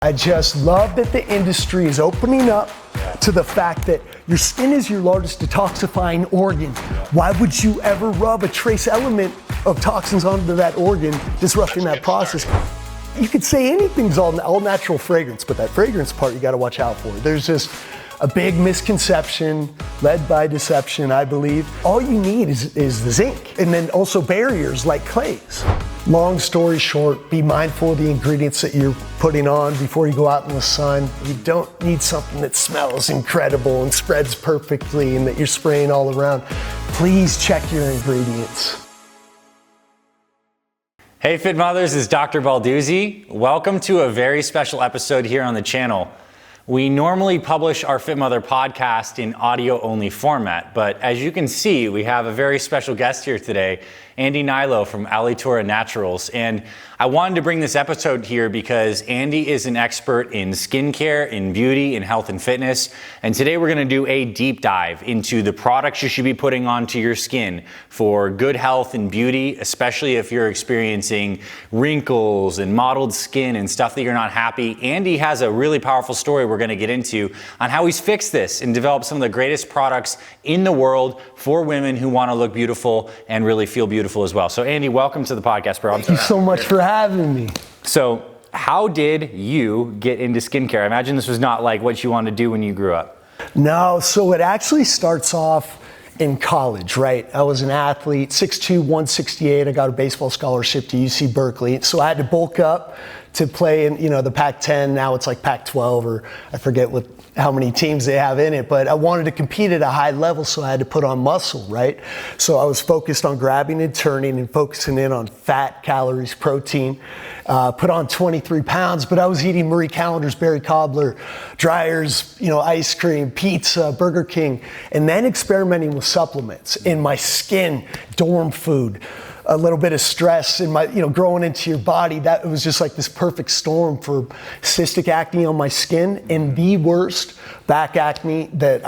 I just love that the industry is opening up to the fact that your skin is your largest detoxifying organ. Why would you ever rub a trace element of toxins onto that organ, disrupting that process? You could say anything's all natural fragrance, but that fragrance part you gotta watch out for. There's just a big misconception led by deception, I believe. All you need is the zinc, and then also barriers like clays. Long story short, be mindful of the ingredients that you're putting on before you go out in the sun. You don't need something that smells incredible and spreads perfectly and that you're spraying all around. Please check your ingredients. Hey Fit Mothers, it's Dr. Balduzzi. Welcome to a very special episode here on the channel. We normally publish our Fit Mother podcast in audio only format, but as you can see, we have a very special guest here today, Andy Hnilo from Alitura Naturals. And I wanted to bring this episode here because Andy is an expert in skincare, in beauty, in health and fitness. And today we're gonna do a deep dive into the products you should be putting onto your skin for good health and beauty, especially if you're experiencing wrinkles and mottled skin and stuff that you're not happy. Andy has a really powerful story we're gonna get into on how he's fixed this and developed some of the greatest products in the world for women who wanna look beautiful and really feel beautiful as well. So Andy, welcome to the podcast, bro. Thank you so much for having me. So how did you get into skincare? I imagine this was not like what you wanted to do when you grew up. No, so it actually starts off in college, right? I was an athlete, 6'2", 168. I got a baseball scholarship to UC Berkeley. So I had to bulk up to play in, the Pac-10. Now it's like Pac-12, or I forget how many teams they have in it, but I wanted to compete at a high level, so I had to put on muscle, right? So I was focused on grabbing and turning and focusing in on fat, calories, protein. Put on 23 pounds, but I was eating Marie Callender's berry cobbler, Dreyer's, ice cream, pizza, Burger King, and then experimenting with supplements in my skin, dorm food, a little bit of stress in my, growing into your body. That was just like this perfect storm for cystic acne on my skin and the worst back acne that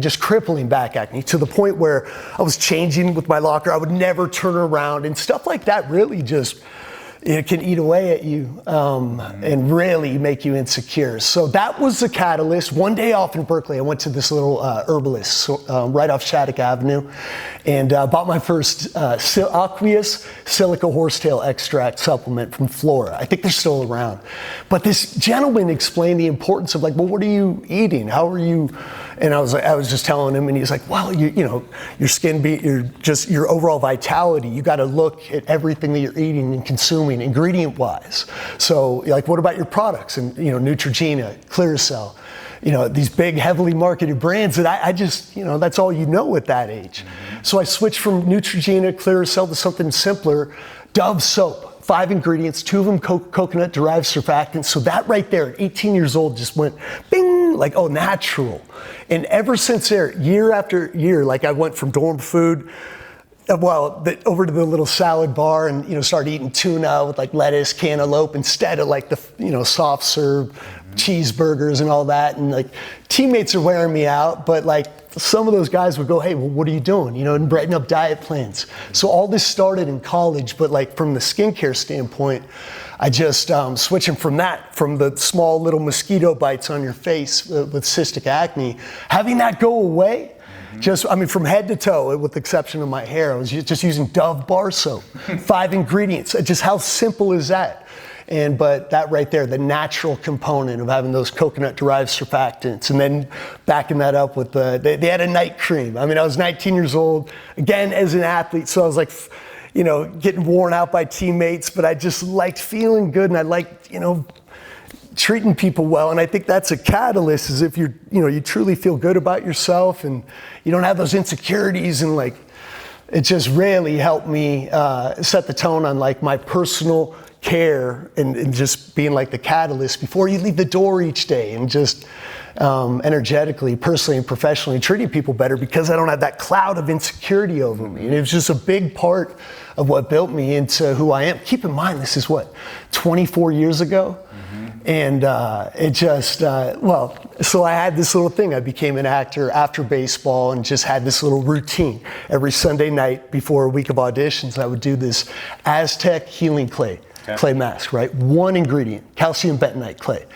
just crippling back acne to the point where I was changing with my locker. I would never turn around and stuff like that really just, it can eat away at you and really make you insecure. So that was the catalyst. One day off in Berkeley, I went to this little herbalist right off Shattuck Avenue and bought my first aqueous silica horsetail extract supplement from Flora. I think they're still around. But this gentleman explained the importance of well, what are you eating? How are you? And I was just telling him, and he's like, well, your skin, your overall vitality, you got to look at everything that you're eating and consuming ingredient-wise. So what about your products? And Neutrogena, Clearasil, these big heavily marketed brands that I just, that's all you know at that age. So I switched from Neutrogena, Clearasil to something simpler, Dove soap. 5 ingredients, 2 of them coconut-derived surfactants. So that right there, at 18 years old, just went bing, oh, natural. And ever since there, year after year, I went from dorm food, over to the little salad bar and, started eating tuna with lettuce, cantaloupe, instead of the, soft serve cheeseburgers and all that. And teammates are wearing me out, but some of those guys would go, hey, well, what are you doing? And writing up diet plans. So all this started in college, but from the skincare standpoint, I just switching from the small little mosquito bites on your face with cystic acne, having that go away, from head to toe, with the exception of my hair, I was just using Dove bar soap, 5 ingredients. Just how simple is that? But that right there, the natural component of having those coconut-derived surfactants, and then backing that up with they had a night cream. I was 19 years old, again, as an athlete, so I was getting worn out by teammates, but I just liked feeling good, and I liked, treating people well. And I think that's a catalyst, is if you truly feel good about yourself and you don't have those insecurities, and it just really helped me set the tone on my personal care and just being the catalyst before you leave the door each day, and just energetically, personally and professionally treating people better, because I don't have that cloud of insecurity over me. And it was just a big part of what built me into who I am. Keep in mind, this is 24 years ago. And it just, so I had this little thing. I became an actor after baseball and just had this little routine. Every Sunday night before a week of auditions, I would do this Aztec healing clay. clay mask, right? One ingredient, calcium bentonite clay.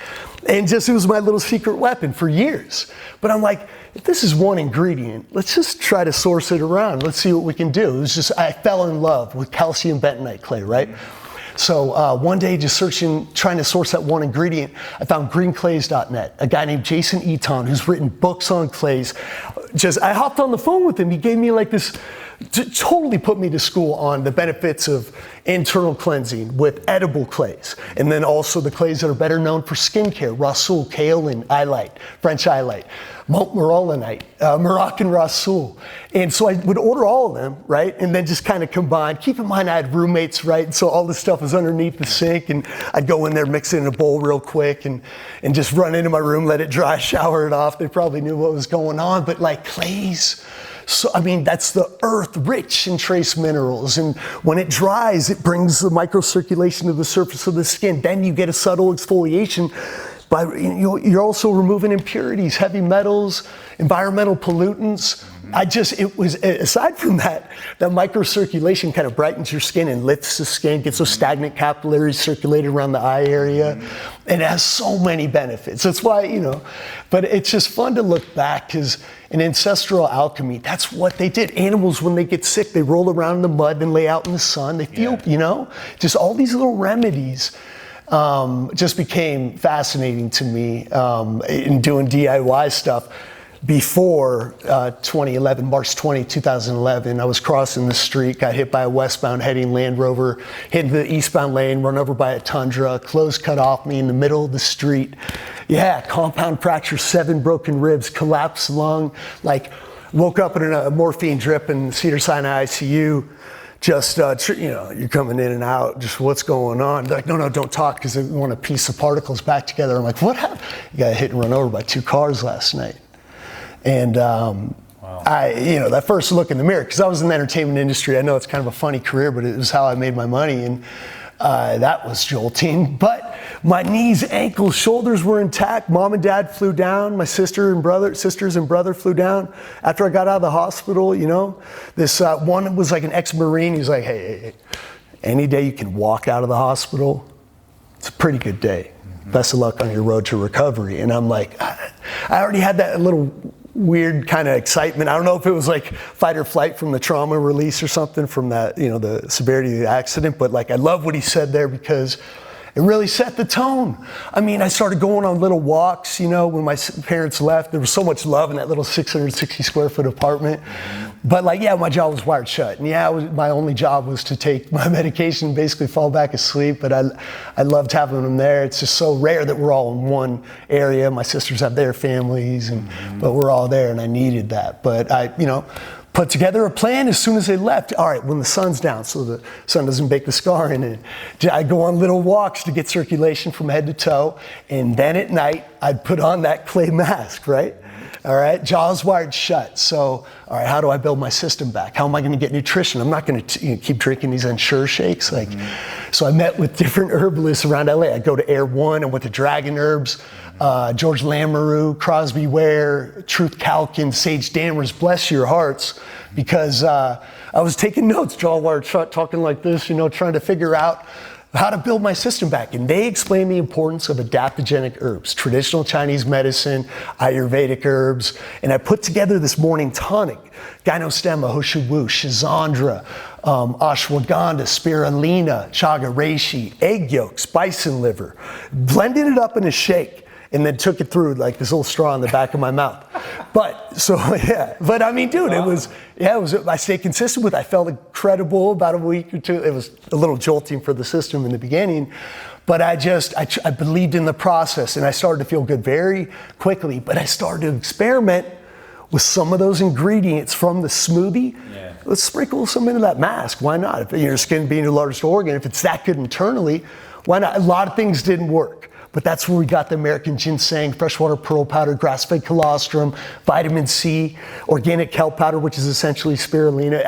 And just, it was my little secret weapon for years. But I'm like, if this is one ingredient, let's just try to source it around. Let's see what we can do. It was just, I fell in love with calcium bentonite clay, right? So one day, just searching, trying to source that one ingredient, I found greenclays.net, a guy named Jason Eaton, who's written books on clays. I hopped on the phone with him. He gave me like this, totally put me to school on the benefits of internal cleansing with edible clays. And then also the clays that are better known for skincare, Rasul, kaolin, eyelite, French eyelite, Montmorillonite, Moroccan Rasul. And so I would order all of them, right? And then just kind of combine. Keep in mind I had roommates, right? And so all this stuff was underneath the sink, and I'd go in there, mix it in a bowl real quick, and just run into my room, let it dry, shower it off. They probably knew what was going on, but like clays, so, I mean, that's the earth rich in trace minerals. And when it dries, it brings the microcirculation to the surface of the skin. Then you get a subtle exfoliation. You're also removing impurities, heavy metals, environmental pollutants. Aside from that microcirculation kind of brightens your skin and lifts the skin, gets those stagnant capillaries circulated around the eye area. And it has so many benefits. That's why, but it's just fun to look back, because in ancestral alchemy, that's what they did. Animals, when they get sick, they roll around in the mud and lay out in the sun. They feel, just all these little remedies. Just became fascinating to me in doing DIY stuff. Before 2011, March 20, 2011, I was crossing the street, got hit by a westbound heading Land Rover, hit into the eastbound lane, run over by a Tundra, clothes cut off me in the middle of the street. Yeah, compound fracture, 7 broken ribs, collapsed lung, woke up in a morphine drip in Cedars-Sinai ICU. Just, you're coming in and out, just what's going on? They're like, no, don't talk, because they want to piece the particles back together. I'm like, what happened? You got hit and run over by 2 cars last night. And wow. That first look in the mirror, because I was in the entertainment industry, I know it's kind of a funny career, but it was how I made my money, and that was jolting. But my knees, ankles, shoulders were intact. Mom and dad flew down. My sisters and brother flew down. After I got out of the hospital, this one was like an ex-Marine. He's like, hey, any day you can walk out of the hospital, it's a pretty good day. Best of luck on your road to recovery. And I'm like, I already had that little weird kind of excitement. I don't know if it was like fight or flight from the trauma release or something from that, the severity of the accident, but I love what he said there, because it really set the tone. I mean, I started going on little walks, when my parents left. There was so much love in that little 660 square foot apartment. But my jaw was wired shut. And my only job was to take my medication and basically fall back asleep. But I loved having them there. It's just so rare that we're all in one area. My sisters have their families, but we're all there, and I needed that. But I, put together a plan as soon as they left. All right, when the sun's down, so the sun doesn't bake the scar in it, I go on little walks to get circulation from head to toe. And then at night, I'd put on that clay mask, right? All right, jaws wired shut. So, all right, how do I build my system back? How am I going to get nutrition? I'm not going to keep drinking these Ensure shakes. So I met with different herbalists around LA. I go to Air One. I went to Dragon Herbs, George Lamoureux, Crosby Ware, Truth Calkin, Sage Dammers, bless your hearts, because I was taking notes, jaw wired shut, talking like this, trying to figure out how to build my system back. And they explained the importance of adaptogenic herbs, traditional Chinese medicine, Ayurvedic herbs. And I put together this morning tonic, Gynostemma, Hoshiwu, Shizandra, ashwagandha, spirulina, chaga reishi, egg yolks, bison liver, blended it up in a shake, and then took it through like this little straw in the back of my mouth. But I mean, dude, it was, I stayed consistent with it. I felt incredible about a week or two. It was a little jolting for the system in the beginning, but I believed in the process, and I started to feel good very quickly. But I started to experiment with some of those ingredients from the smoothie. Yeah. Let's sprinkle some into that mask. Why not? If your skin being your largest organ, if it's that good internally, why not? A lot of things didn't work. But that's where we got the American ginseng, freshwater pearl powder, grass-fed colostrum, vitamin C, organic kelp powder, which is essentially spirulina.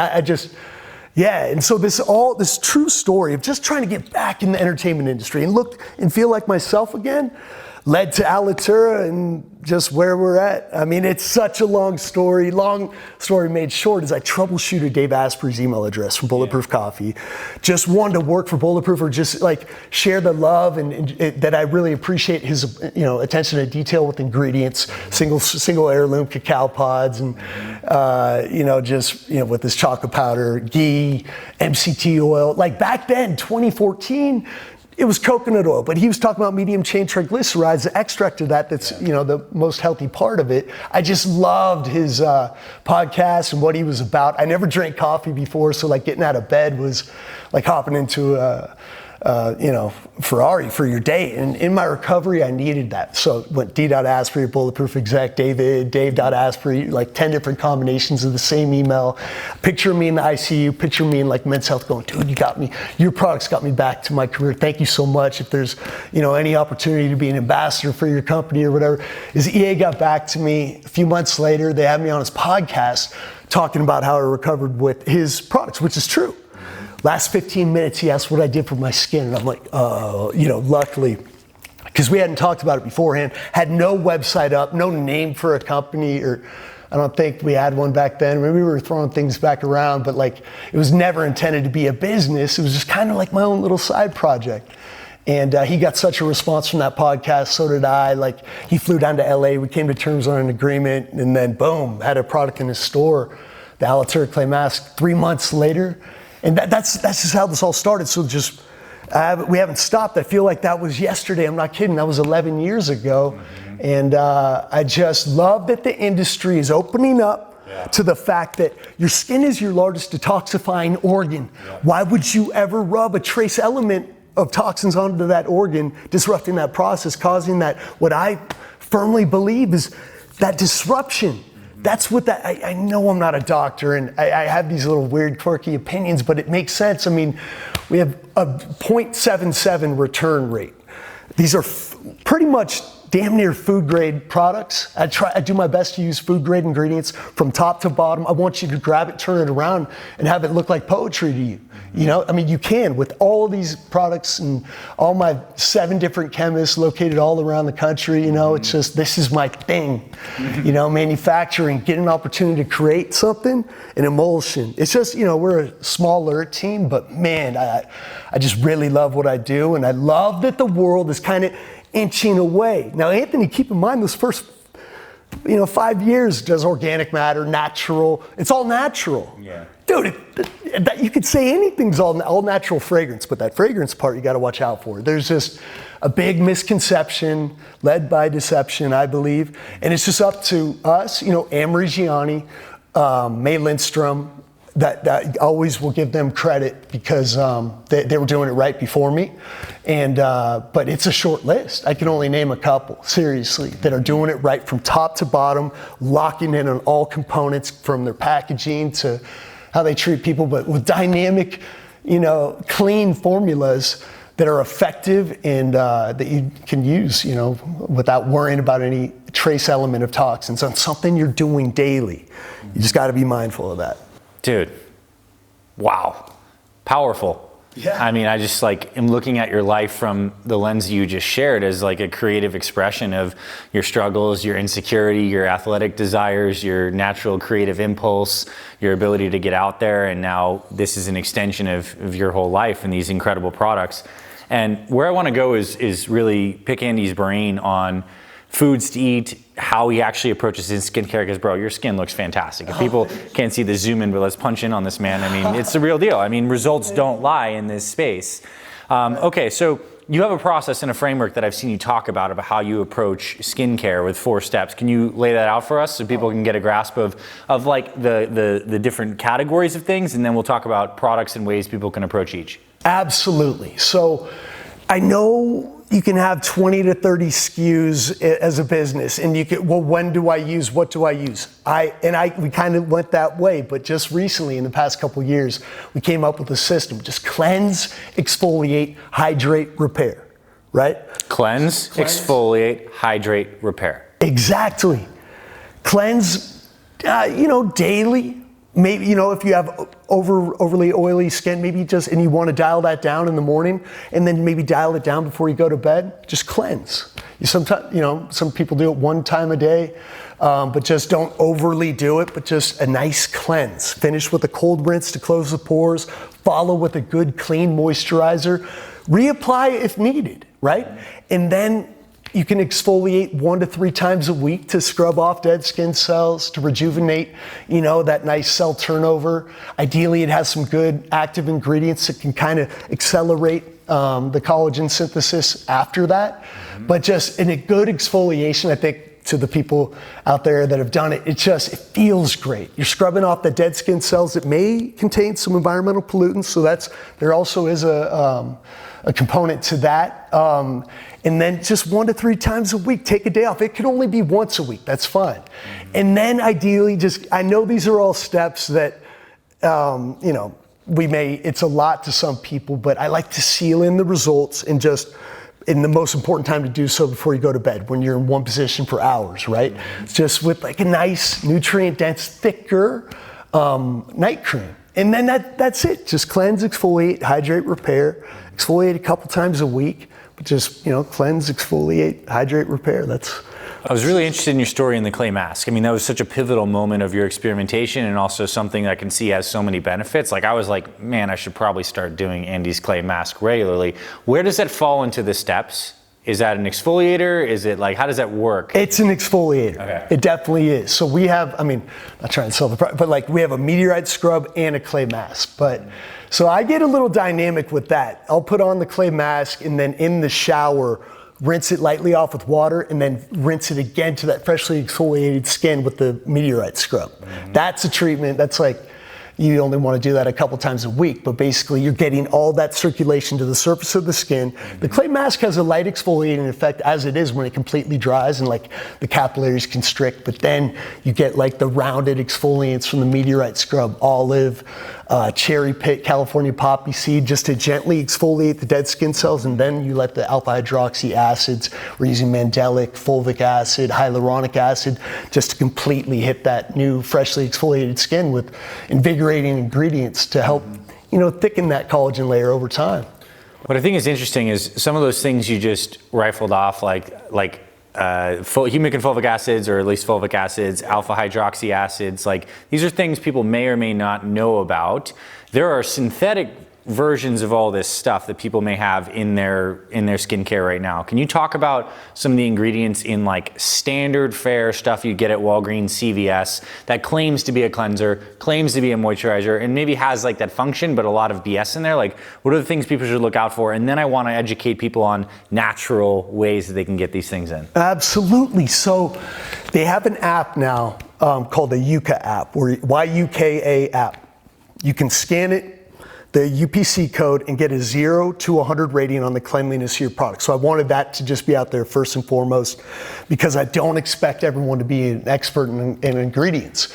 And so this true story of just trying to get back in the entertainment industry and look and feel like myself again. led to Alitura and just where we're at. I mean, it's such a long story made short is I troubleshooted Dave Asprey's email address from Bulletproof Coffee. Just wanted to work for Bulletproof, or just like share the love and that I really appreciate his, attention to detail with ingredients, single heirloom cacao pods, and with this chocolate powder, ghee, MCT oil. Like back then, 2014, it was coconut oil, but he was talking about medium chain triglycerides, the extract of that's the most healthy part of it. I just loved his podcast and what he was about. I never drank coffee before, so like getting out of bed was like hopping into a Ferrari for your day. And in my recovery, I needed that. So went D.Asprey, Bulletproof exec, Dave.Asprey, like 10 different combinations of the same email. Picture me in the ICU, picture me in like Men's Health going, dude, you got me. Your products got me back to my career. Thank you so much. If there's, any opportunity to be an ambassador for your company or whatever. His EA got back to me a few months later. They had me on his podcast talking about how I recovered with his products, which is true. Last 15 minutes, he asked what I did for my skin, and I'm like, luckily, because we hadn't talked about it beforehand, had no website up, no name for a company, or I don't think we had one back then. Maybe we were throwing things back around, but like, it was never intended to be a business. It was just kind of like my own little side project. And he got such a response from that podcast, so did I. Like, he flew down to LA, we came to terms on an agreement, and then boom, had a product in his store, the Alitura Clay Mask, 3 months later. And that's just how this all started. So we haven't stopped. I feel like that was yesterday. I'm not kidding. That was 11 years ago. Mm-hmm. And I just love that the industry is opening up to the fact that your skin is your largest detoxifying organ. Yeah. Why would you ever rub a trace element of toxins onto that organ, disrupting that process, causing that, what I firmly believe is that disruption. That's what I know I'm not a doctor, and I have these little weird quirky opinions, but it makes sense. I mean, we have a 0.77 return rate. These are pretty much damn near food grade products. I do my best to use food grade ingredients from top to bottom. I want you to grab it, turn it around, and have it look like poetry to you. You can with all of these products and all my 7 different chemists located all around the country. It's just, this is my thing. Manufacturing, get an opportunity to create something, an emulsion. It's just, we're a smaller team, but man, I just really love what I do, and I love that the world is kind of inching away. Now, Anthony, keep in mind those first 5 years, does organic matter, natural? It's all natural. Yeah. Dude, you could say anything's all natural fragrance, but that fragrance part you got to watch out for. There's just a big misconception led by deception, I believe. And it's just up to us, Anne Reggiani, May Lindstrom, that always will give them credit because they were doing it right before me. And but it's a short list. I can only name a couple, seriously, that are doing it right from top to bottom, locking in on all components from their packaging to how they treat people, but with dynamic, clean formulas that are effective and that you can use, without worrying about any trace element of toxins on something you're doing daily. You just got to be mindful of that. Dude, wow, powerful. Yeah. I mean, I just am looking at your life from the lens you just shared as like a creative expression of your struggles, your insecurity, your athletic desires, your natural creative impulse, your ability to get out there. And now this is an extension of your whole life and these incredible products. And where I want to go is really pick Andy's brain on foods to eat, how he actually approaches his skincare, because bro, your skin looks fantastic. If people can't see the zoom in, but let's punch in on this, man. I mean, it's the real deal. I mean, results don't lie in this space. Okay, so you have a process and a framework that I've seen you talk about how you approach skincare with 4 steps. Can you lay that out for us so people can get a grasp of like the different categories of things, and then we'll talk about products and ways people can approach each. Absolutely. So I know you can have 20 to 30 SKUs as a business, and you can, well, when do I use, what do I use? We kind of went that way, but just recently, in the past couple years, we came up with a system, just cleanse, exfoliate, hydrate, repair, right? Cleanse, exfoliate, hydrate, repair. Exactly. Cleanse, daily, maybe, if you have overly oily skin, maybe and you want to dial that down in the morning, and then maybe dial it down before you go to bed, just cleanse. Sometimes, some people do it one time a day, but just don't overly do it, but just a nice cleanse. Finish with a cold rinse to close the pores, follow with a good clean moisturizer, reapply if needed, right? And then you can exfoliate 1 to 3 times a week to scrub off dead skin cells, to rejuvenate, that nice cell turnover. Ideally, it has some good active ingredients that can kind of accelerate the collagen synthesis after that. But just in a good exfoliation, I think to the people out there that have done it, it feels great. You're scrubbing off the dead skin cells that may contain some environmental pollutants, so there also is a component to that. And then just 1 to 3 times a week, take a day off. It could only be once a week, that's fine. And then ideally I know these are all steps that, it's a lot to some people, but I like to seal in the results and in the most important time to do so before you go to bed, when you're in one position for hours, right? Just with like a nice nutrient dense, thicker night cream. And then that's it. Just cleanse, exfoliate, hydrate, repair. Exfoliate a couple times a week, but just, cleanse, exfoliate, hydrate, repair. I was really interested in your story in the clay mask. I mean, that was such a pivotal moment of your experimentation, and also something I can see has so many benefits. Like, I was like, man, I should probably start doing Andy's clay mask regularly. Where does that fall into the steps? Is that an exfoliator? Is it how does that work? It's an exfoliator. Okay. It definitely is. So we have, not trying to sell the product, but we have a meteorite scrub and a clay mask. So I get a little dynamic with that. I'll put on the clay mask, and then in the shower, rinse it lightly off with water, and then rinse it again to that freshly exfoliated skin with the meteorite scrub. That's a treatment. That's you only want to do that a couple times a week, but basically you're getting all that circulation to the surface of the skin. The clay mask has a light exfoliating effect as it is when it completely dries and the capillaries constrict, but then you get the rounded exfoliants from the meteorite scrub, olive, cherry pit, California poppy seed, just to gently exfoliate the dead skin cells, and then you let the alpha hydroxy acids, we're using mandelic, fulvic acid, hyaluronic acid, just to completely hit that new freshly exfoliated skin with invigorating ingredients to help, thicken that collagen layer over time. What I think is interesting is some of those things you just rifled off, humic and fulvic acids, or at least fulvic acids, alpha hydroxy acids. These are things people may or may not know about. There are synthetic versions of all this stuff that people may have in their skincare right now. Can you talk about some of the ingredients in standard fare stuff you get at Walgreens, CVS, that claims to be a cleanser, claims to be a moisturizer, and maybe has that function, but a lot of BS in there? What are the things people should look out for? And then I want to educate people on natural ways that they can get these things in. Absolutely. So they have an app now called the Yuka app, or YUKA app. You can scan it, the UPC code, and get a 0 to 100 rating on the cleanliness of your product. So I wanted that to just be out there first and foremost, because I don't expect everyone to be an expert in ingredients.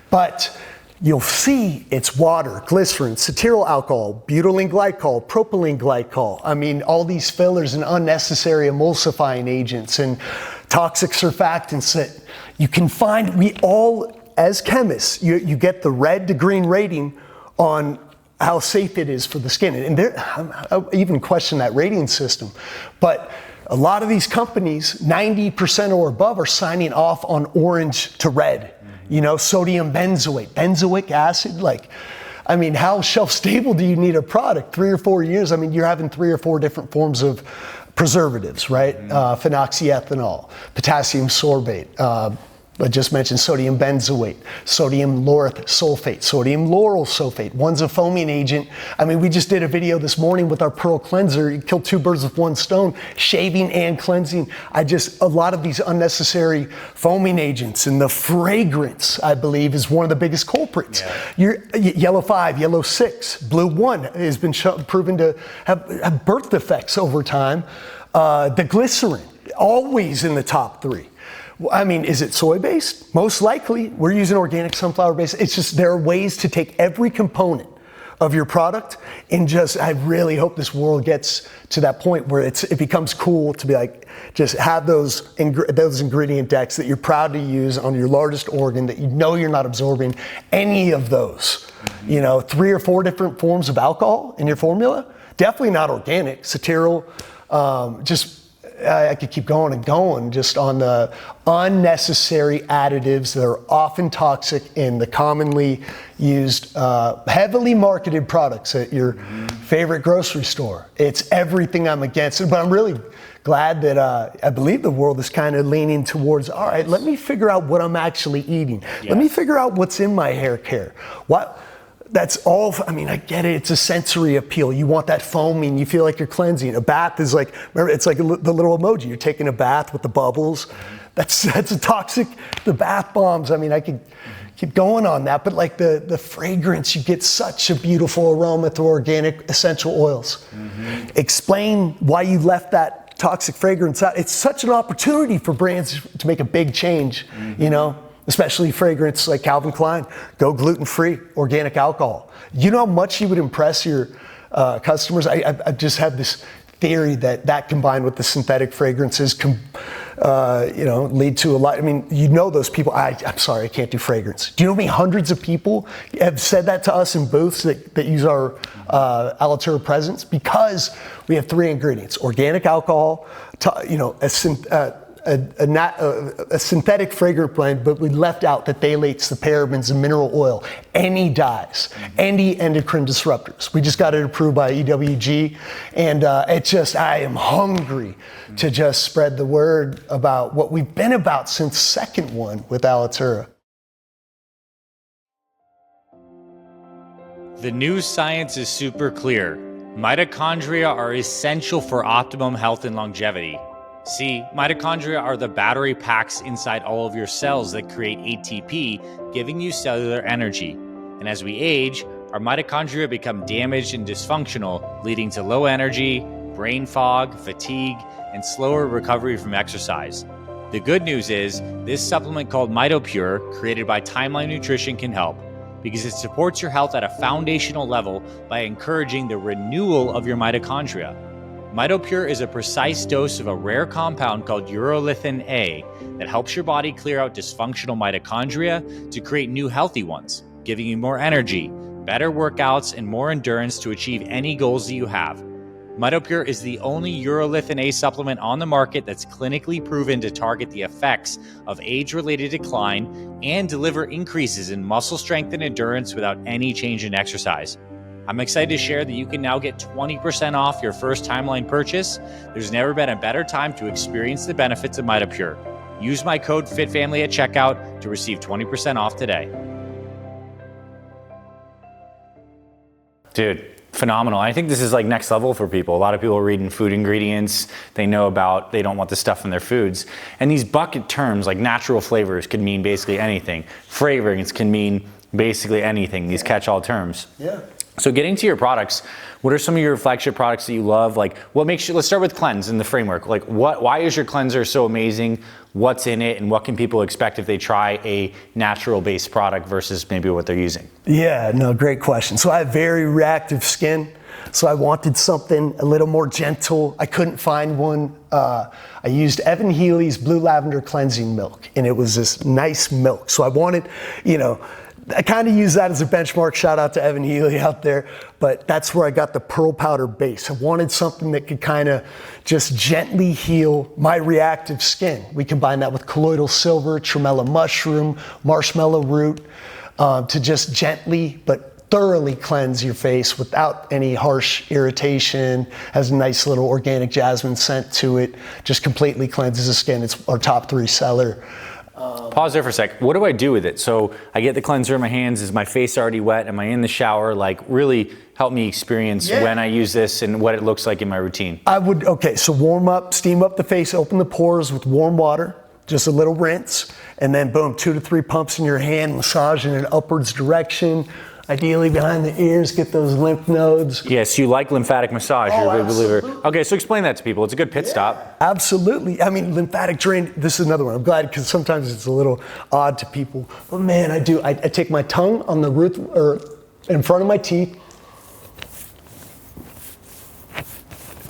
But you'll see it's water, glycerin, cetyl alcohol, butylene glycol, propylene glycol. All these fillers and unnecessary emulsifying agents and toxic surfactants that you can find. We all, as chemists, you get the red to green rating on how safe it is for the skin. And I even question that rating system. But a lot of these companies, 90% or above, are signing off on orange to red. Sodium benzoate, benzoic acid. How shelf stable do you need a product? 3 or 4 years? You're having 3 or 4 different forms of preservatives, right? Phenoxyethanol, potassium sorbate, I just mentioned sodium benzoate, sodium laureth sulfate, sodium lauryl sulfate. One's a foaming agent. We just did a video this morning with our Pearl Cleanser. You kill 2 birds with 1 stone, shaving and cleansing. A lot of these unnecessary foaming agents, and the fragrance, I believe, is one of the biggest culprits. Yellow 5, yellow 6, blue 1 has been proven to have birth defects over time. The glycerin, always in the top 3. Is it soy-based? Most likely. We're using organic sunflower base. It's just there are ways to take every component of your product. And just, I really hope this world gets to that point where it becomes cool to be like, just have those ingredient decks that you're proud to use on your largest organ, that you know you're not absorbing any of those. You know, 3 or 4 different forms of alcohol in your formula. Definitely not organic, cetearyl, I could keep going and going just on the unnecessary additives that are often toxic in the commonly used, heavily marketed products at your favorite grocery store. It's everything I'm against, but I'm really glad that I believe the world is kind of leaning towards, all right, let me figure out what I'm actually eating. Yes. Let me figure out what's in my hair care. That's all, I mean, I get it, it's a sensory appeal. You want that foaming, you feel like you're cleansing. A bath is like, remember, it's like the little emoji. You're taking a bath with the bubbles. That's a toxic, the bath bombs. I mean, I could keep going on that, but like the fragrance, you get such a beautiful aroma through organic essential oils. Explain why you left that toxic fragrance out. It's such an opportunity for brands to make a big change, you know? Especially fragrance like Calvin Klein, go gluten-free, organic alcohol. You know how much you would impress your customers? I just have this theory that combined with the synthetic fragrances lead to a lot. I mean, you know those people, I'm sorry, I can't do fragrance. Do you know how many hundreds of people have said that to us in booths that use our Alitura presence? Because we have 3 ingredients: organic alcohol, a synthetic fragrant blend, but we left out the phthalates, the parabens, the mineral oil, any dyes, any endocrine disruptors. We just got it approved by EWG, and I am hungry to just spread the word about what we've been about since second one with Alitura. The new science is super clear. Mitochondria are essential for optimum health and longevity. See, mitochondria are the battery packs inside all of your cells that create ATP, giving you cellular energy. And as we age, our mitochondria become damaged and dysfunctional, leading to low energy, brain fog, fatigue, and slower recovery from exercise. The good news is, this supplement called Mitopure, created by Timeline Nutrition, can help, because it supports your health at a foundational level by encouraging the renewal of your mitochondria. Mitopure is a precise dose of a rare compound called urolithin A that helps your body clear out dysfunctional mitochondria to create new healthy ones, giving you more energy, better workouts, and more endurance to achieve any goals that you have. Mitopure is the only urolithin A supplement on the market that's clinically proven to target the effects of age-related decline and deliver increases in muscle strength and endurance without any change in exercise. I'm excited to share that you can now get 20% off your first Timeline purchase. There's never been a better time to experience the benefits of Mitopure. Use my code FITFAMILY at checkout to receive 20% off today. Dude, phenomenal. I think this is like next level for people. A lot of people are reading food ingredients. They don't want the stuff in their foods. And these bucket terms like natural flavors could mean basically anything. Fragrance can mean basically anything, these catch-all terms. Yeah. So getting to your products, what are some of your flagship products that you love? Like what makes you, let's start with cleanse in the framework. Like why is your cleanser so amazing? What's in it, and what can people expect if they try a natural based product versus maybe what they're using? Yeah, no, great question. So I have very reactive skin. So I wanted something a little more gentle. I couldn't find one. I used Evan Healy's Blue Lavender Cleansing Milk, and it was this nice milk. So I wanted, I kind of use that as a benchmark. Shout out to Evan Healy out there. But that's where I got the pearl powder base. I wanted something that could kind of just gently heal my reactive skin. We combine that with colloidal silver, tremella mushroom, marshmallow root, to just gently but thoroughly cleanse your face without any harsh irritation. Has a nice little organic jasmine scent to it. Just completely cleanses the skin. It's our top 3 seller. Pause there for a sec. What do I do with it? So I get the cleanser in my hands. Is my face already wet? Am I in the shower? Like really help me experience when I use this and what it looks like in my routine. So warm up, steam up the face, open the pores with warm water, just a little rinse, and then boom, 2 to 3 pumps in your hand, massage in an upwards direction. Ideally behind the ears, get those lymph nodes. Yes, you like lymphatic massage, you're a big believer. Okay, so explain that to people. It's a good pit stop. Absolutely. I mean, lymphatic drain, this is another one. I'm glad because sometimes it's a little odd to people. But man, I take my tongue on the root or in front of my teeth,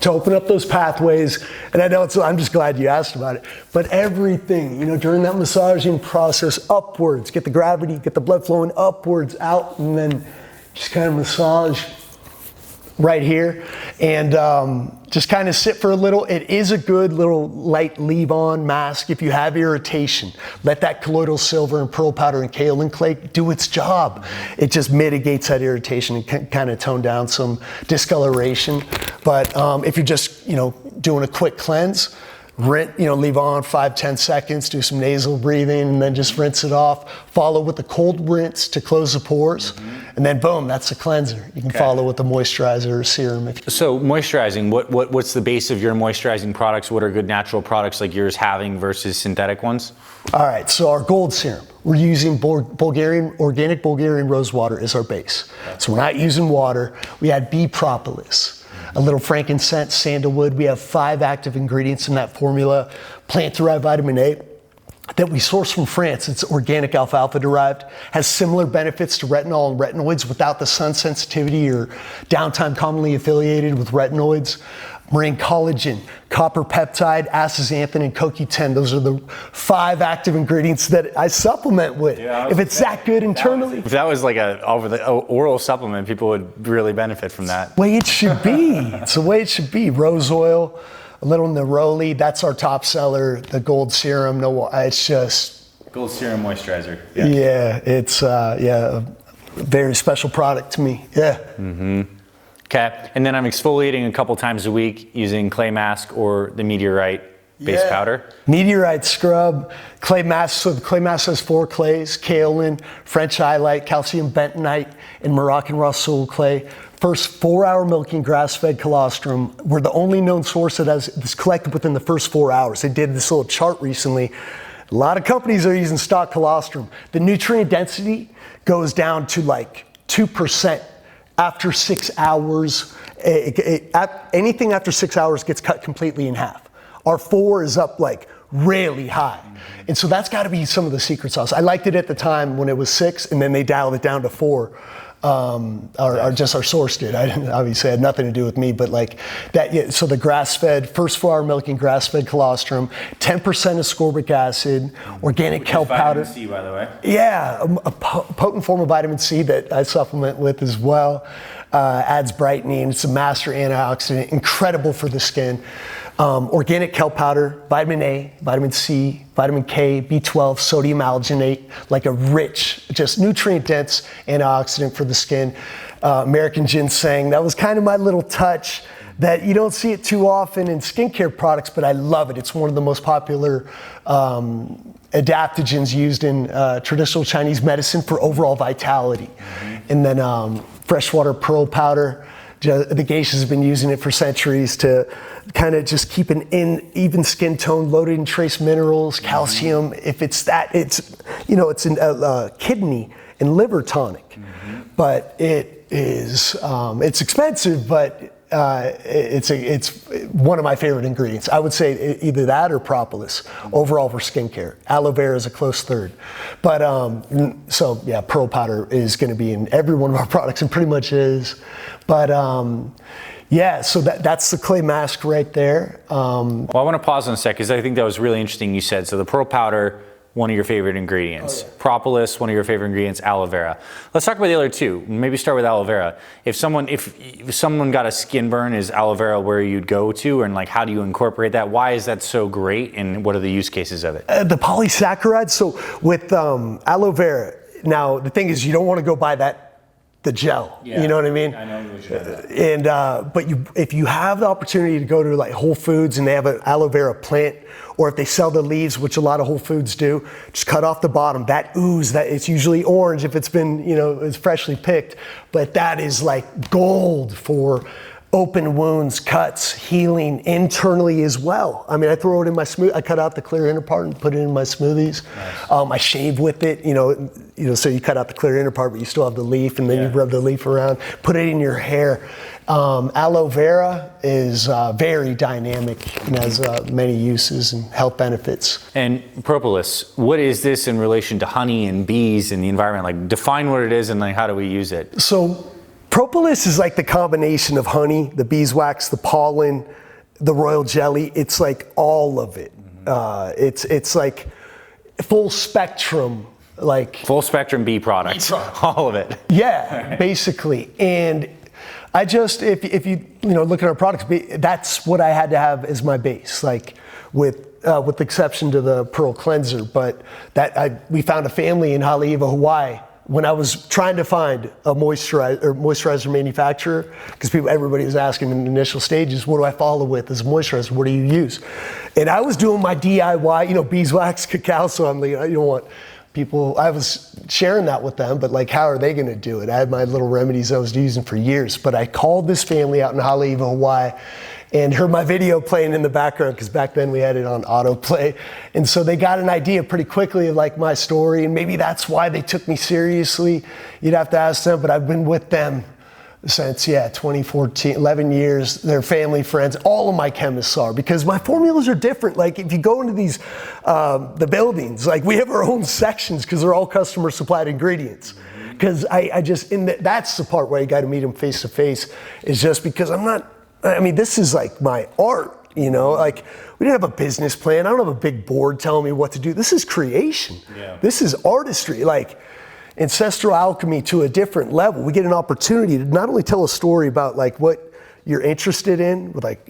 to open up those pathways. And I know I'm just glad you asked about it, but everything, during that massaging process, upwards, get the gravity, get the blood flowing upwards, out, and then just kind of massage right here, and just kind of sit for a little. It is a good little light leave-on mask if you have irritation. Let that colloidal silver and pearl powder and kaolin clay do its job. It just mitigates that irritation and can kind of tone down some discoloration. But if you're just doing a quick cleanse, leave on 5-10 seconds, do some nasal breathing, and then just rinse it off. Follow with the cold rinse to close the pores, and then boom, that's the cleanser. You can follow with the moisturizer or serum. So moisturizing, what's the base of your moisturizing products? What are good natural products like yours having versus synthetic ones? All right, so our gold serum, we're using organic Bulgarian rose water as our base. So we're not using water. We add bee propolis, a little frankincense, sandalwood. We have 5 active ingredients in that formula. Plant-derived vitamin A that we source from France. It's organic alfalfa derived, has similar benefits to retinol and retinoids without the sun sensitivity or downtime commonly affiliated with retinoids. Marine collagen, copper peptide, astaxanthin, and CoQ10. Those are the 5 active ingredients that I supplement with. If it's that good internally. If that was like a oral supplement, people would really benefit from that. Way it should be. It's the way it should be. Rose oil, a little neroli. That's our top seller. The gold serum. No, it's just gold serum moisturizer. Yeah, it's a very special product to me. Yeah. Mm-hmm. Okay, and then I'm exfoliating a couple times a week using clay mask or the meteorite base powder. Meteorite scrub, clay mask. So the clay mask has 4 clays: kaolin, French highlight, calcium bentonite, and Moroccan raw soul clay. First 4-hour milking grass-fed colostrum. We're the only known source that has this collected within the first 4 hours. They did this little chart recently. A lot of companies are using stock colostrum. The nutrient density goes down to like 2%. After 6 hours, anything after 6 hours gets cut completely in half. Our 4 is up like really high. And so that's gotta be some of the secret sauce. I liked it at the time when it was 6, and then they dialed it down to 4. Or just our source did. I didn't, obviously had nothing to do with me, but like that. Yeah, so the grass-fed, first 4-hour milking grass-fed colostrum, 10% ascorbic acid, organic kelp powder. Vitamin C, by the way. Yeah, a potent form of vitamin C that I supplement with as well. Adds brightening. It's a master antioxidant, incredible for the skin. Organic kelp powder, vitamin A, vitamin C, vitamin K, B12, sodium alginate, like a rich, just nutrient-dense antioxidant for the skin. American ginseng, that was kind of my little touch that you don't see it too often in skincare products, but I love it. It's one of the most popular adaptogens used in traditional Chinese medicine for overall vitality. And then freshwater pearl powder. The geishas have been using it for centuries to kind of just keep an even skin tone, loaded in trace minerals, calcium. If it's that, it's a kidney and liver tonic. But it is, it's expensive, but it's one of my favorite ingredients. I would say either that or propolis overall for skincare. Aloe vera is a close third. But so yeah, pearl powder is going to be in every one of our products, and pretty much is. But yeah, so that's the clay mask right there. Well, I want to pause on a sec because I think that was really interesting you said. So the pearl powder, one of your favorite ingredients. Propolis, one of your favorite ingredients, aloe vera. Let's talk about the other 2. Maybe start with aloe vera. If someone got a skin burn, is aloe vera where you'd go to, and like how do you incorporate that? Why is that so great, and what are the use cases of it? The polysaccharides. So with aloe vera, now the thing is you don't want to go buy the gel, you know what I mean? I know what you're talking about. And but if you have the opportunity to go to like Whole Foods and they have an aloe vera plant, or if they sell the leaves, which a lot of Whole Foods do, just cut off the bottom. That ooze, that it's usually orange if it's been, it's freshly picked, but that is like gold for open wounds, cuts, healing internally as well. I mean, I throw it in my smoothie. I cut out the clear inner part and put it in my smoothies. Nice. I shave with it, so you cut out the clear inner part, but you still have the leaf, and then you rub the leaf around, put it in your hair. Aloe vera is very dynamic and has many uses and health benefits. And propolis, what is this in relation to honey and bees and the environment? Like, define what it is and like how do we use it? So Propolis is like the combination of honey, the beeswax, the pollen, the royal jelly. It's like all of it. It's like full spectrum, like full spectrum bee products, all of it. Yeah, basically. And I just, if you look at our products, that's what I had to have as my base, like with the exception to the Pearl Cleanser. But we found a family in Haleiwa, Hawaii, when I was trying to find a moisturizer manufacturer, because everybody was asking in the initial stages, what do I follow with as a moisturizer? What do you use? And I was doing my DIY, beeswax, cacao, so I'm like, you don't want people, I was sharing that with them, but like, how are they gonna do it? I had my little remedies I was using for years, but I called this family out in Haleiwa, Hawaii, and heard my video playing in the background, because back then we had it on autoplay. And so they got an idea pretty quickly of like my story, and maybe that's why they took me seriously. You'd have to ask them, but I've been with them since, 2014, 11 years. They're family, friends. All of my chemists are, because my formulas are different. Like if you go into these, the buildings, like we have our own sections because they're all customer supplied ingredients. Because that's the part where you got to meet them face to face, is just because this is like my art, like we didn't have a business plan. I don't have a big board telling me what to do. This is creation. Yeah. This is artistry, like ancestral alchemy to a different level. We get an opportunity to not only tell a story about like what you're interested in with like,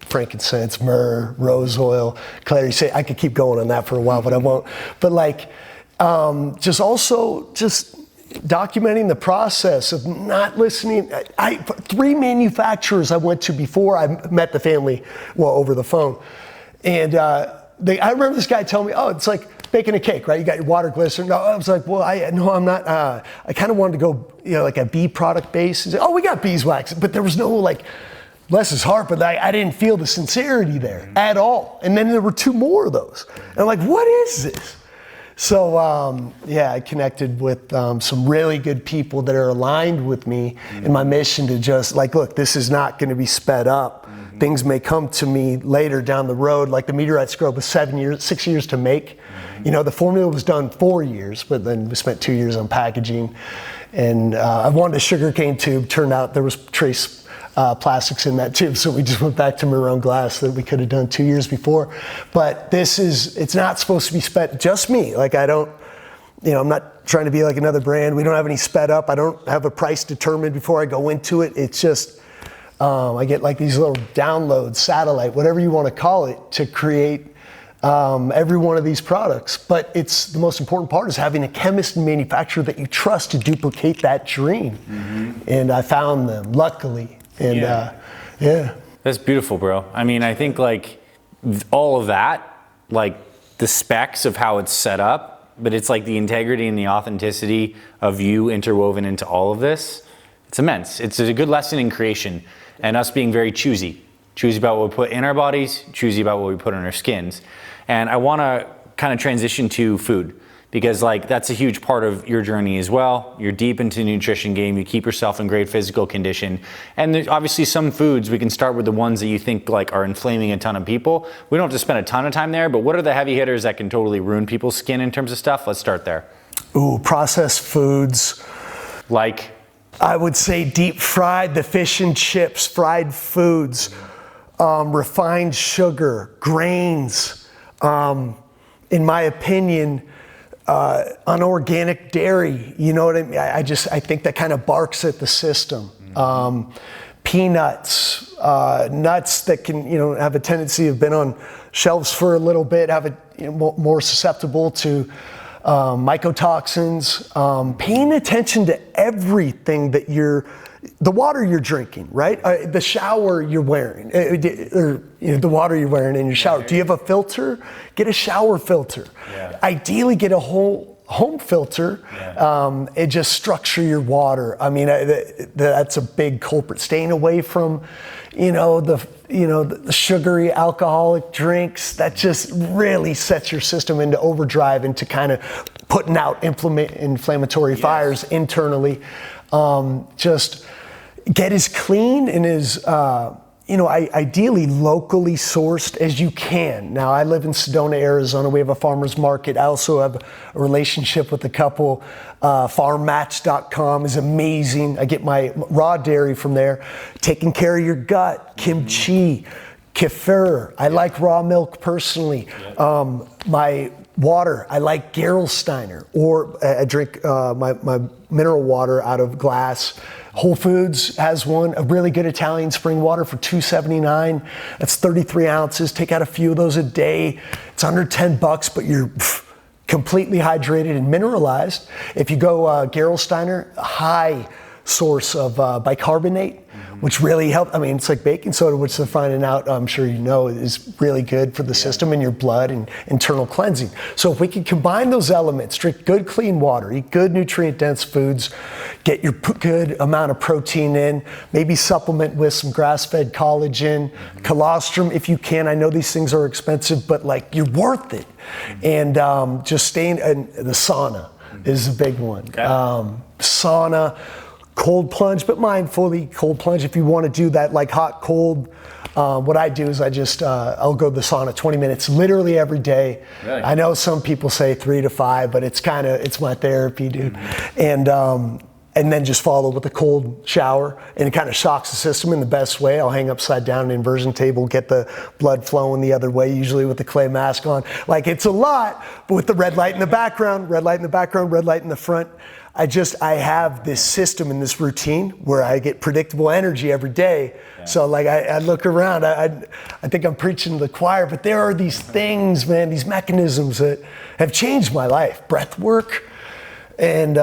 frankincense, myrrh, rose oil, clary sage. I could keep going on that for a while, but I won't. But like, just documenting the process of not listening. 3 manufacturers I went to before I met the family, over the phone. And I remember this guy telling me, it's like baking a cake, right? You got your water glycerin. No, I was like, I'm not. I kind of wanted to go, like a bee product base. He said, we got beeswax. But there was no like, bless his heart, but I didn't feel the sincerity there at all. And then there were 2 more of those. And I'm like, what is this? So, I connected with some really good people that are aligned with me in my mission to just like, look, this is not going to be sped up. Things may come to me later down the road, like the meteorite scrub was 6 years to make. The formula was done 4 years, but then we spent 2 years on packaging. And I wanted a sugarcane tube. Turned out there was trace plastics in that tube, so we just went back to maroon glass that we could have done 2 years before. But it's not supposed to be sped, just me. Like I'm not trying to be like another brand. We don't have any sped up. I don't have a price determined before I go into it. It's just, I get like these little downloads, satellite, whatever you want to call it, to create every one of these products. But it's the most important part is having a chemist and manufacturer that you trust to duplicate that dream. And I found them, luckily. And That's beautiful, bro. I think like all of that, like the specs of how it's set up, but it's like the integrity and the authenticity of you interwoven into all of this. It's immense. It's a good lesson in creation and us being very choosy about what we put in our bodies, choosy about what we put on our skins. And I want to kind of transition to food, because like that's a huge part of your journey as well. You're deep into the nutrition game. You keep yourself in great physical condition. And there's obviously some foods, we can start with the ones that you think like are inflaming a ton of people. We don't have to spend a ton of time there, but what are the heavy hitters that can totally ruin people's skin in terms of stuff? Let's start there. Processed foods. Like? I would say deep fried, the fish and chips, fried foods, refined sugar, grains. In my opinion, unorganic dairy, you know what I mean? I think that kind of barks at the system. Peanuts, nuts that can, have a tendency to have been on shelves for a little bit, more susceptible to mycotoxins. Paying attention to everything that the water you're drinking, right? The shower you're wearing, or the water you're wearing in your shower. Do you have a filter? Get a shower filter. Yeah. Ideally, get a whole home filter. Yeah. And just structure your water. That's a big culprit. Staying away from, the sugary alcoholic drinks. That just really sets your system into overdrive, into kind of putting out inflammatory fires internally. Just get as clean and as ideally locally sourced as you can. Now, I live in Sedona, Arizona. We have a farmer's market. I also have a relationship with a couple. Farmmatch.com is amazing. I get my raw dairy from there. Taking care of your gut, kimchi, kefir. I like raw milk personally. My water, I like Gerolsteiner, or I drink my mineral water out of glass. Whole Foods has one, a really good Italian spring water for $2.79. That's 33 ounces. Take out a few of those a day. It's under $10, but you're completely hydrated and mineralized. If you go Gerolsteiner, a high source of bicarbonate, which really helps. I mean, it's like baking soda, which they're finding out, I'm sure you know, is really good for the system and your blood and internal cleansing. So if we can combine those elements, drink good clean water, eat good nutrient dense foods, get your good amount of protein in, maybe supplement with some grass-fed collagen, colostrum if you can. I know these things are expensive, but like you're worth it. And just staying in the sauna is a big one. Sauna, cold plunge, but mindfully cold plunge. If you want to do that like hot, cold, what I do is I'll go to the sauna 20 minutes literally every day. Really? I know some people say 3 to 5, but it's my therapy, dude. And then just follow with a cold shower, and it kind of shocks the system in the best way. I'll hang upside down an inversion table, get the blood flowing the other way, usually with the clay mask on. Like it's a lot, but with the red light in the background, red light in the background, red light in the front. I have this system and this routine where I get predictable energy every day. Yeah. So like I look around, I think I'm preaching to the choir, but there are these things, man, these mechanisms that have changed my life. Breath work. And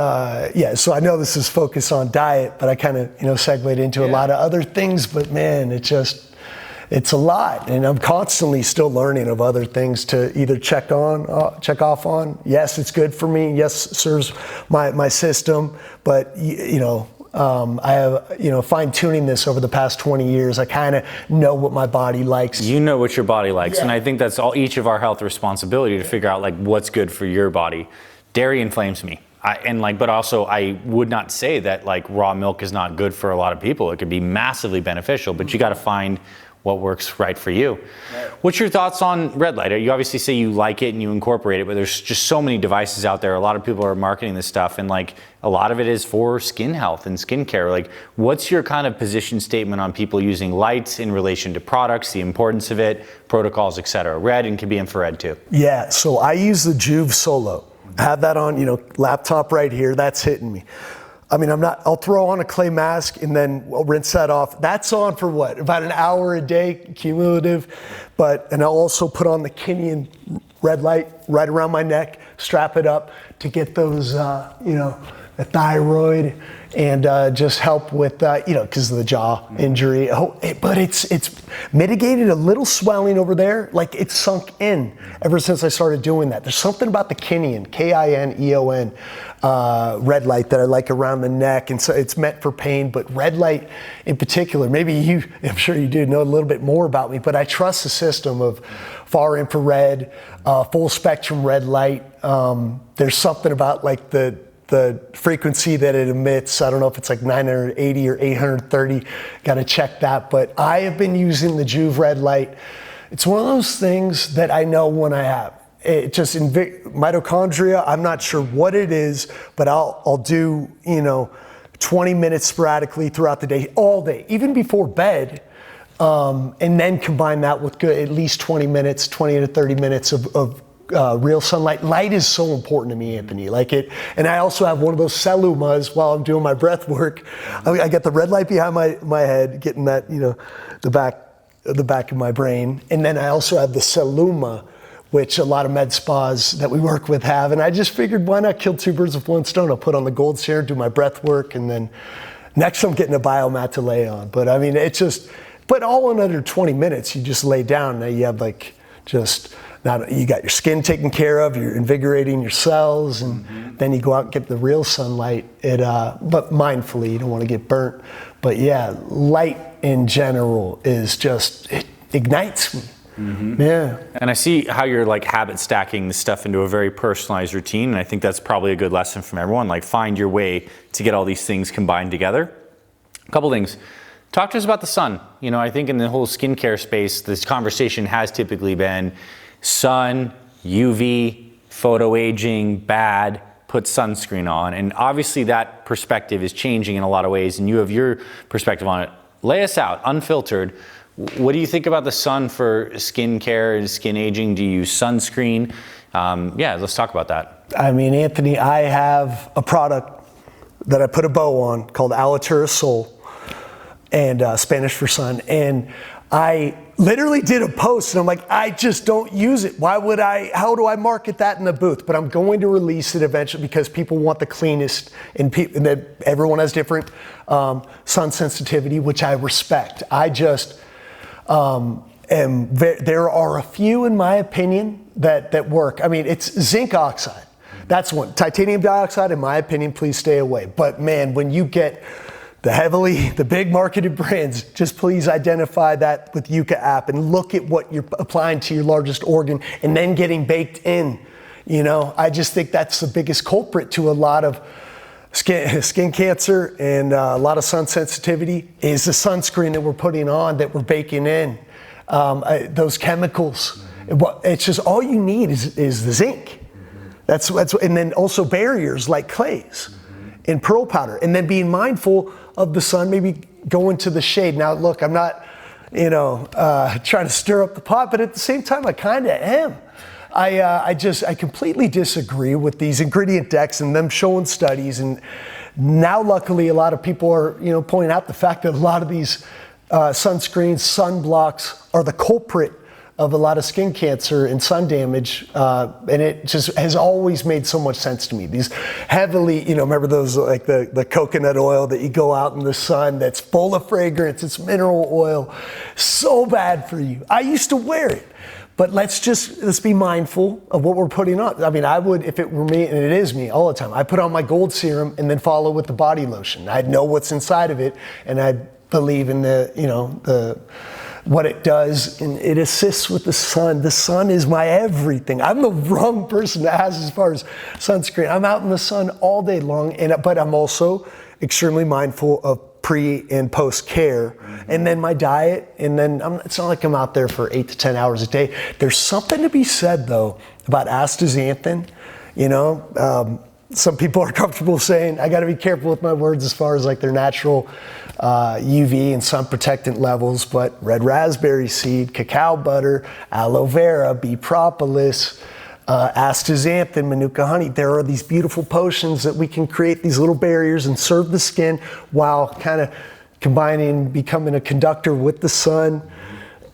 so I know this is focused on diet, but I kind of segued into a lot of other things, but man, it's a lot, and I'm constantly still learning of other things to either check off on. Yes, it's good for me. Yes, it serves my system, but I have fine tuning this over the past 20 years. I kind of know what my body likes. You know what your body likes, and I think that's each of our health responsibility to figure out like what's good for your body. Dairy inflames me. But also I would not say that like raw milk is not good for a lot of people. It could be massively beneficial, but you got to find what works right for you. Right. What's your thoughts on red light? You obviously say you like it and you incorporate it, but there's just so many devices out there. A lot of people are marketing this stuff, and like a lot of it is for skin health and skincare. Like, what's your kind of position statement on people using lights in relation to products, the importance of it, protocols, et cetera? Red and can be infrared too. Yeah, so I use the Juve Solo. I have that on, laptop right here. That's hitting me. I mean, I'll throw on a clay mask and then I'll rinse that off. That's on for what? About an hour a day, cumulative. And I'll also put on the Kinnean red light right around my neck, strap it up to get those, the thyroid, and just help with, because of the jaw injury. But it's mitigated a little swelling over there. Like it's sunk in ever since I started doing that. There's something about the Kinnean, Kineon, red light that I like around the neck. And so it's meant for pain, but red light in particular, maybe I'm sure you do know a little bit more about me, but I trust the system of far infrared, full spectrum red light. There's something about like the frequency that it emits. I don't know if it's like 980 or 830. Got to check that. But I have been using the Juve red light. It's one of those things that I know when I have. It just mitochondria. I'm not sure what it is, but I'll do 20 minutes sporadically throughout the day, all day, even before bed. And then combine that with at least 20 to 30 minutes of real sunlight. Light is so important to me, Anthony. And I also have one of those cellumas while I'm doing my breath work. I get the red light behind my head, getting that, the back of my brain. And then I also have the celluma, which a lot of med spas that we work with have. And I just figured, why not kill two birds with one stone? I'll put on the gold chair, do my breath work, and then next I'm getting a biomat to lay on. But I mean, but all in under 20 minutes, you just lay down. Now you have now you got your skin taken care of, you're invigorating your cells, and then you go out and get the real sunlight. But mindfully, you don't want to get burnt. But yeah, light in general it ignites me. Yeah. And I see how you're like habit stacking this stuff into a very personalized routine, and I think that's probably a good lesson from everyone. Like, find your way to get all these things combined together. A couple things. Talk to us about the sun. You know, I think in the whole skincare space, this conversation has typically been sun, UV, photo aging, bad, put sunscreen on. And obviously that perspective is changing in a lot of ways, and you have your perspective on it. Lay us out, unfiltered. What do you think about the sun for skincare and skin aging? Do you use sunscreen? Yeah, let's talk about that. I mean, Anthony, I have a product that I put a bow on called Alitura Sol, and Spanish for sun. And I literally did a post and I'm like, I just don't use it. Why would I, how do I market that in the booth? But I'm going to release it eventually because people want the cleanest, and that everyone has different sun sensitivity, which I respect. I just there are a few, in my opinion, that work. I mean, it's zinc oxide. That's one. Titanium dioxide, in my opinion, please stay away. But man, when you get the big marketed brands, just please identify that with Yucca app and look at what you're applying to your largest organ and then getting baked in. You know, I just think that's the biggest culprit to a lot of skin cancer and a lot of sun sensitivity is the sunscreen that we're putting on, that we're baking in. Those chemicals. It's just all you need is the zinc. That's and then also barriers like clays and pearl powder, and then being mindful of the sun, maybe go into the shade. Now look, I'm not, trying to stir up the pot, but at the same time, I kind of am. I completely disagree with these ingredient decks and them showing studies. And now luckily a lot of people are, pointing out the fact that a lot of these sunscreens, sunblocks are the culprit of a lot of skin cancer and sun damage, and it just has always made so much sense to me. These heavily, remember those like the coconut oil that you go out in the sun that's full of fragrance, it's mineral oil, so bad for you. I used to wear it, but let's be mindful of what we're putting on. I mean, I would, if it were me, and it is me all the time, I put on my gold serum and then follow with the body lotion. I'd know what's inside of it, and I believe in what it does, and it assists with the sun. The sun is my everything. I'm the wrong person to ask as far as sunscreen. I'm out in the sun all day long, but I'm also extremely mindful of pre and post care, and then my diet, and then it's not like I'm out there for 8 to 10 hours a day. There's something to be said though about astaxanthin. Some people are comfortable saying, I gotta be careful with my words as far as like their natural UV and sun protectant levels, but red raspberry seed, cacao butter, aloe vera, bee propolis, astaxanthin, manuka honey. There are these beautiful potions that we can create these little barriers and serve the skin while kind of combining, becoming a conductor with the sun.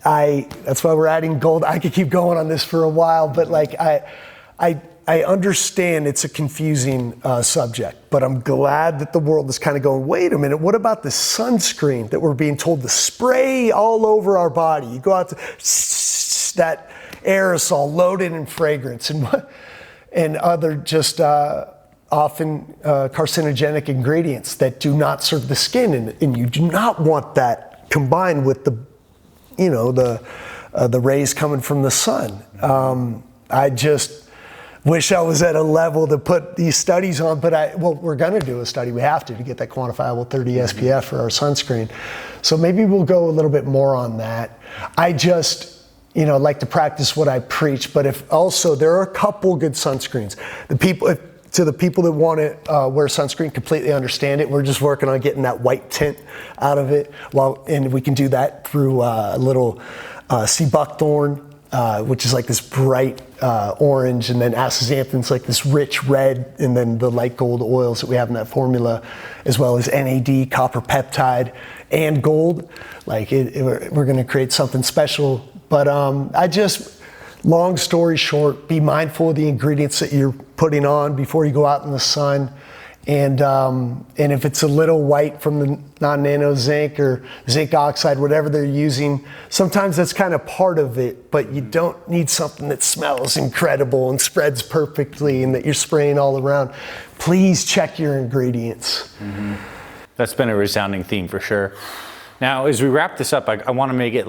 That's why we're adding gold. I could keep going on this for a while, but like I understand it's a confusing subject, but I'm glad that the world is kind of going, wait a minute, what about the sunscreen that we're being told to spray all over our body? You go out to that aerosol loaded in fragrance and other just often carcinogenic ingredients that do not serve the skin, and you do not want that combined with the rays coming from the sun. I just wish I was at a level to put these studies on, but we're gonna do a study. We have to get that quantifiable 30 SPF for our sunscreen. So maybe we'll go a little bit more on that. I just, like to practice what I preach, but if also there are a couple good sunscreens. To the people that want to wear sunscreen, completely understand it. We're just working on getting that white tint out of it. And we can do that through a little sea buckthorn, which is like this bright orange, and then astaxanthin's like this rich red, and then the light gold oils that we have in that formula, as well as NAD, copper peptide, and gold. We're going to create something special. But long story short, be mindful of the ingredients that you're putting on before you go out in the sun. And if it's a little white from the non-nano zinc or zinc oxide, whatever they're using, sometimes that's kind of part of it, but you don't need something that smells incredible and spreads perfectly and that you're spraying all around. Please check your ingredients. Mm-hmm. That's been a resounding theme for sure. Now, as we wrap this up, I want to make it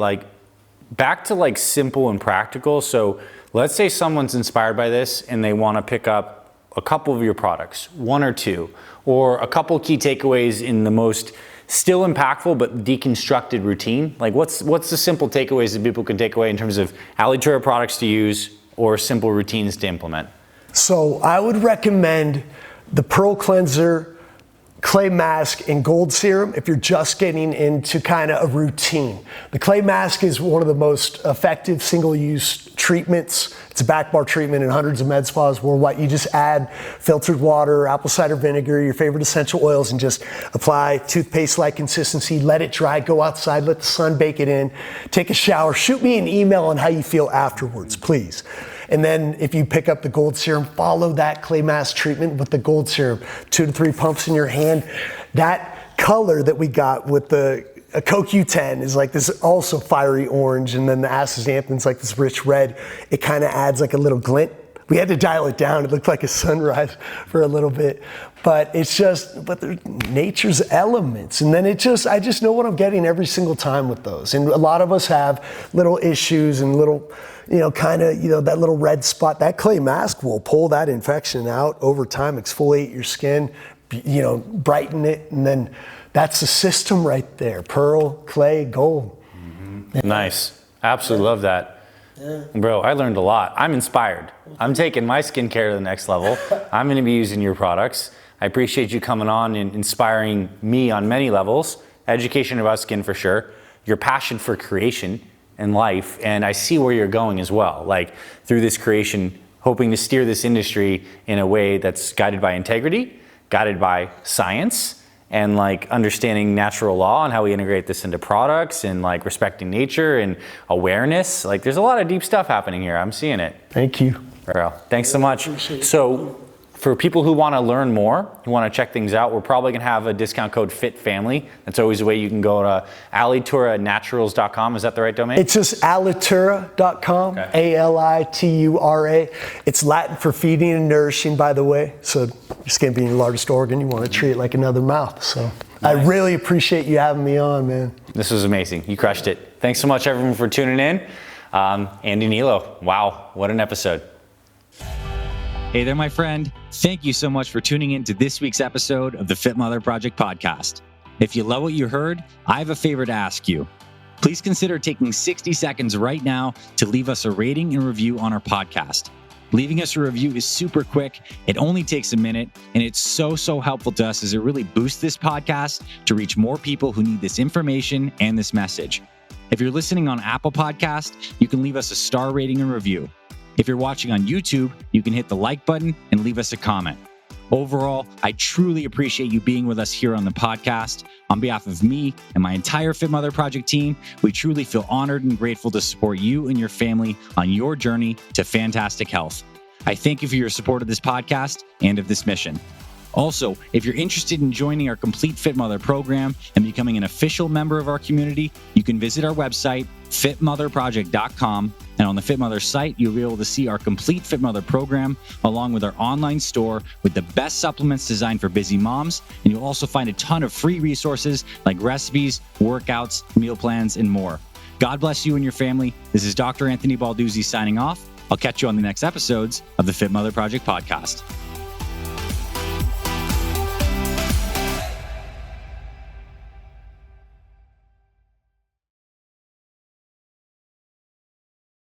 back to simple and practical. So let's say someone's inspired by this and they want to pick up a couple of your products, one or two, or a couple key takeaways in the most still impactful, but deconstructed routine? Like what's the simple takeaways that people can take away in terms of Alitura products to use or simple routines to implement? So I would recommend the Pearl Cleanser, clay mask, and gold serum if you're just getting into kind of a routine. The clay mask is one of the most effective single-use treatments. It's a back bar treatment in hundreds of med spas worldwide. You just add filtered water, apple cider vinegar, your favorite essential oils, and just apply toothpaste-like consistency, let it dry, go outside, let the sun bake it in, take a shower, shoot me an email on how you feel afterwards, please. And then if you pick up the gold serum, follow that clay mask treatment with the gold serum. 2 to 3 pumps in your hand. That color that we got with the CoQ10 is like this also fiery orange, and then the astaxanthin's like this rich red. It kind of adds like a little glint. We had to dial it down. It looked like a sunrise for a little bit, but they're nature's elements. And then I just know what I'm getting every single time with those. And a lot of us have little issues and little, that little red spot. That clay mask will pull that infection out over time, exfoliate your skin, brighten it. And then that's the system right there. Pearl, clay, gold. Mm-hmm. Nice. Absolutely love that. Yeah. Bro, I learned a lot. I'm inspired. I'm taking my skincare to the next level. I'm going to be using your products. I appreciate you coming on and inspiring me on many levels. Education about skin for sure. Your passion for creation and life. And I see where you're going as well. Like through this creation, hoping to steer this industry in a way that's guided by integrity, guided by science, and like understanding natural law and how we integrate this into products, and like respecting nature and awareness. Like there's a lot of deep stuff happening here. I'm seeing it. Thank you. Bro, thanks so much. So for people who want to learn more, who want to check things out, we're probably going to have a discount code FITFAMILY. That's always a way you can go to alituraNaturals.com. Is that the right domain? It's just alitura.com, okay. Alitura. It's Latin for feeding and nourishing, by the way. So your skin being your largest organ, you want to treat it like another mouth. So nice. I really appreciate you having me on, man. This was amazing. You crushed it. Thanks so much, everyone, for tuning in. Andy Hnilo. Wow, what an episode. Hey there, my friend. Thank you so much for tuning in to this week's episode of the Fit Mother Project podcast. If you love what you heard, I have a favor to ask you. Please consider taking 60 seconds right now to leave us a rating and review on our podcast. Leaving us a review is super quick. It only takes a minute, and it's so helpful to us as it really boosts this podcast to reach more people who need this information and this message. If you're listening on Apple Podcast, you can leave us a star rating and review. If you're watching on YouTube, you can hit the like button and leave us a comment. Overall, I truly appreciate you being with us here on the podcast. On behalf of me and my entire Fit Mother Project team, we truly feel honored and grateful to support you and your family on your journey to fantastic health. I thank you for your support of this podcast and of this mission. Also, if you're interested in joining our complete Fit Mother program and becoming an official member of our community, you can visit our website, fitmotherproject.com. And on the Fit Mother site, you'll be able to see our complete Fit Mother program, along with our online store with the best supplements designed for busy moms. And you'll also find a ton of free resources like recipes, workouts, meal plans, and more. God bless you and your family. This is Dr. Anthony Balduzzi signing off. I'll catch you on the next episodes of the Fit Mother Project podcast.